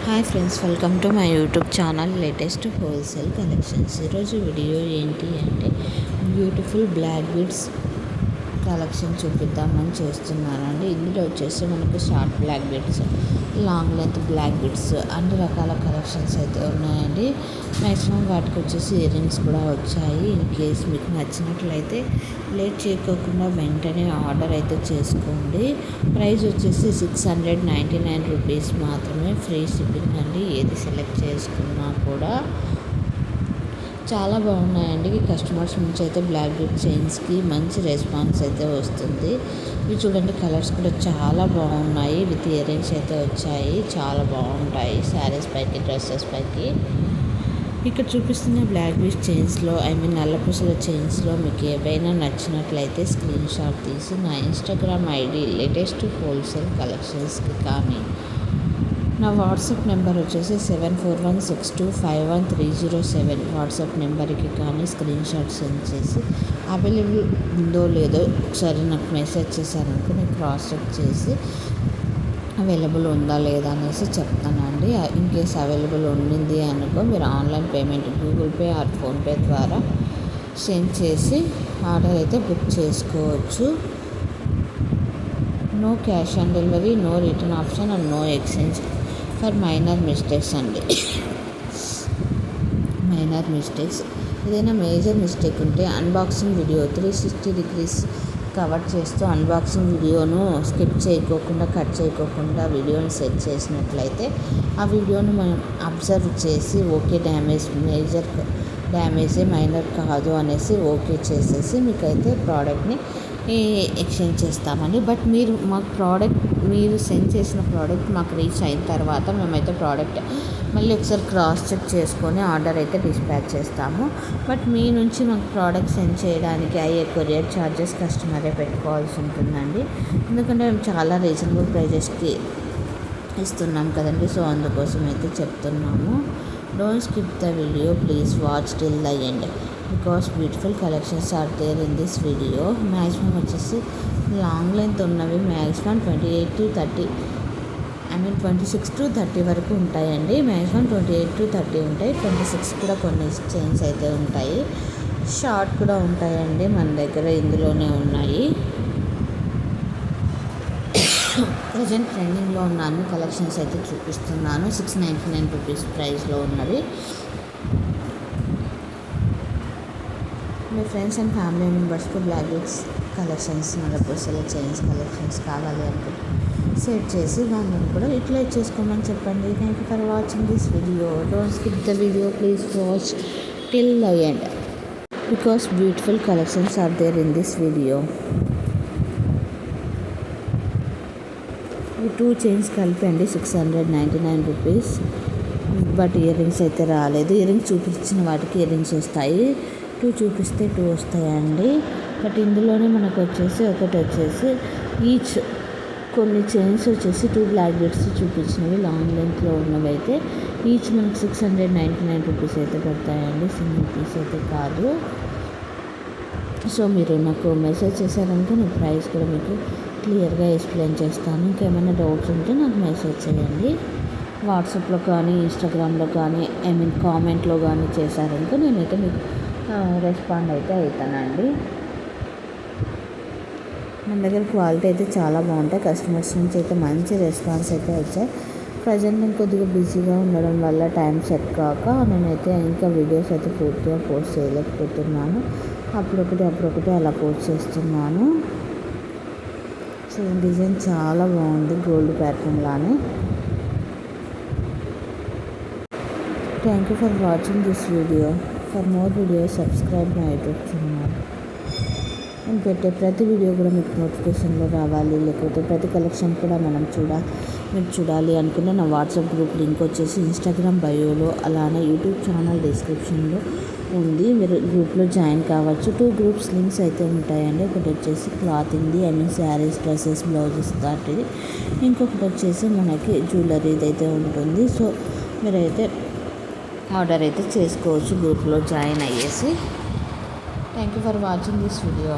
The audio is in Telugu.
Hi friends, welcome to my YouTube channel latest wholesale collections. ఈరోజు వీడియో ఏంటి అంటే బ్యూటిఫుల్ బ్లాక్ బీడ్స్ కలెక్షన్ చూపిద్దామని చేస్తున్నానండి. ఇందులో వచ్చేసి మనకు short black beads, long length black beads అన్ని రకాల కలెక్షన్స్ అయితే ఉన్నాయండి. మ్యాక్సిమం వాటికి వచ్చేసి ఇయర్ రింగ్స్ కూడా వచ్చాయి. ఇన్ కేస్ మీకు నచ్చినట్లయితే లేట్ చేయకోకుండా వెంటనే ఆర్డర్ అయితే చేసుకోండి. ప్రైస్ వచ్చేసి 699 రూపీస్ మాత్రమే, ఫ్రీ షిప్పింగ్ అండి. ఏది సెలెక్ట్ చేసుకున్నా కూడా చాలా బాగున్నాయండి. కస్టమర్స్ నుంచి అయితే బ్లాక్ బీడ్ చైన్స్కి మంచి రెస్పాన్స్ అయితే వస్తుంది. ఇవి చూడండి, కలర్స్ కూడా చాలా బాగున్నాయి. విత్ ఇయర్ రింగ్స్ అయితే వచ్చాయి. చాలా బాగుంటాయి శారీస్ పైకి, డ్రెస్సెస్ పైకి. ఇక్కడ చూపిస్తున్న బ్లాక్ బీడ్ చైన్స్లో నల్లపూసల చైన్స్లో మీకు ఏవైనా నచ్చినట్లయితే స్క్రీన్ షాట్ తీసి నా ఇన్స్టాగ్రామ్ ఐడి లేటెస్ట్ హోల్సేల్ కలెక్షన్స్కి కానీ, నా వాట్సాప్ నెంబర్ వచ్చేసి 7416251307 వాట్సాప్ నెంబర్కి కానీ స్క్రీన్ షాట్ సెండ్ చేసి అవైలబుల్ ఉందో లేదో ఒకసారి నాకు మెసేజ్ చేశారనుకో నేను క్రాస్ చెక్ చేసి అవైలబుల్ ఉందా లేదా అనేసి చెప్తానండి. ఇన్ కేస్ అవైలబుల్ ఉండింది అనుకో మీరు online payment Google Pay or PhonePe ద్వారా సెండ్ చేసి ఆర్డర్ అయితే బుక్ చేసుకోవచ్చు. No cash on delivery, no return option and no exchange for minor mistakes అండి. మైనర్ మిస్టేక్స్, ఏదైనా మేజర్ మిస్టేక్ ఉంటే అన్బాక్సింగ్ వీడియో 360 డిగ్రీస్ కవర్ చేస్తూ అన్బాక్సింగ్ వీడియోను స్కిప్ చేయకోకుండా, కట్ చేయకోకుండా వీడియోని సెట్ చేసినట్లయితే ఆ వీడియోను మనం అబ్జర్వ్ చేసి ఓకే, మేజర్ డ్యామేజే, మైనర్ కాదు అనేసి ఓకే చేసేసి మీకైతే ప్రోడక్ట్ని ఎక్స్చేంజ్ చేస్తామండి. బట్ మీరు మాకు మీరు సెండ్ చేసిన ప్రోడక్ట్ మాకు రీచ్ అయిన తర్వాత మేమైతే ప్రోడక్ట్ మళ్ళీ ఒకసారి క్రాస్ చెక్ చేసుకొని ఆర్డర్ అయితే డిస్పాచ్ చేస్తాము. బట్ మీ నుంచి మాకు ప్రోడక్ట్ సెండ్ చేయడానికి అయ్యే కొరియర్ ఛార్జెస్ కస్టమరే పెట్టుకోవాల్సి ఉంటుందండి. ఎందుకంటే మేము చాలా రీజనబుల్ ప్రైజెస్కి ఇస్తున్నాం కదండి. సో అందుకోసం అయితే చెప్తున్నాము. Don't skip the video, please watch till the end because beautiful collections are there in this video. Maximum వచ్చేసి లాంగ్ లెంత్ ఉన్నవి మ్యాక్సిమం 28 to 30 26 to 30 వరకు ఉంటాయండి. మ్యాక్సిమం 28 to 30 ఉంటాయి. 26 కూడా కొన్ని చైన్స్ అయితే ఉంటాయి. షార్ట్ కూడా ఉంటాయండి మన దగ్గర, ఇందులోనే ఉన్నాయి. ప్రజెంట్ ట్రెండింగ్లో ఉన్న అన్ని కలెక్షన్స్ అయితే చూపిస్తున్నాను. 699 రూపీస్ ప్రైస్లో ఉన్నవి. మీ ఫ్రెండ్స్ అండ్ ఫ్యామిలీ మెంబర్స్కి బ్లాక్ బీడ్స్ కలెక్షన్స్, నల్లపూసల చైన్స్ కలెక్షన్స్ కావాలి అనుకుంటే సెట్ చేసి వాళ్ళని కూడా యూటిలైజ్ చేసుకోమని చెప్పండి. Thank you for watching this video. Don't skip the video, please watch till the end because beautiful collections are there in this video. ఈ 2 చైన్స్ కలిపి అండి 699 రూపీస్. బట్ ఇయర్ రింగ్స్ అయితే రాలేదు. ఇయర్ రింగ్స్ చూపించిన వాటికి ఇయర్ రింగ్స్ వస్తాయి. 2 చూపిస్తే 2 వస్తాయండి. బట్ ఇందులోనే మనకు వచ్చేసి ఒకటి వచ్చేసి ఈచ్ కొన్ని చైన్స్ వచ్చేసి 2 బ్లాక్ బీడ్స్ చూపించినవి లాంగ్ లెంత్లో ఉన్నవి అయితే ఈచ్ మనకు 699 రూపీస్ అయితే పడతాయండి. సింగిల్ పీస్ అయితే కాదు. సో మీరు నాకు మెసేజ్ చేశారంటే నేను ప్రైస్ కూడా మీకు క్లియర్గా ఎక్స్ప్లెయిన్ చేస్తాను. ఇంకేమైనా డౌట్స్ ఉంటే నాకు మెసేజ్ చేయండి. వాట్సాప్లో కానీ, ఇన్స్టాగ్రామ్లో కానీ, కామెంట్లో కానీ చేశారంటే నేనైతే మీకు రెస్పాండ్ అయితే అవుతానండి. మన దగ్గర క్వాలిటీ అయితే చాలా బాగుంటాయి. కస్టమర్స్ నుంచి అయితే మంచి రెస్పాన్స్ అయితే వచ్చాయి. ప్రజెంట్ నేను కొద్దిగా బిజీగా ఉండడం వల్ల టైం సెట్ కాక నేనైతే ఇంకా వీడియోస్ అయితే పూర్తిగా పోస్ట్ చేయలేకపోతున్నాను. అప్పుడొకటి అలా పోస్ట్ చేస్తున్నాను. సో డిజైన్ చాలా బాగుంది, గోల్డ్ ప్యాటర్న్ లానే. Thank you for watching this video. For more videos subscribe my YouTube channel. నేను పెట్టే ప్రతి వీడియో కూడా మీకు నోటిఫికేషన్లో రావాలి, లేకపోతే ప్రతి కలెక్షన్ కూడా మీరు చూడాలి అనుకున్న నా వాట్సాప్ గ్రూప్ లింక్ వచ్చేసి ఇన్స్టాగ్రామ్ బయోలో, అలానే యూట్యూబ్ ఛానల్ డిస్క్రిప్షన్లో ఉంది. మీరు గ్రూప్లో జాయిన్ కావచ్చు. 2 గ్రూప్స్ లింక్స్ అయితే ఉంటాయండి. ఒకటి వచ్చేసి క్లాతింగ్ది, శారీస్, డ్రెస్సెస్, బ్లౌజెస్ దాటిది. ఇంకొకటి వచ్చేసి మనకి జ్యువెలరీది అయితే ఉంటుంది. సో మీరైతే ఆర్డర్ అయితే చేసుకోవచ్చు గ్రూప్లో జాయిన్ అయ్యేసి. Thank you for watching this video.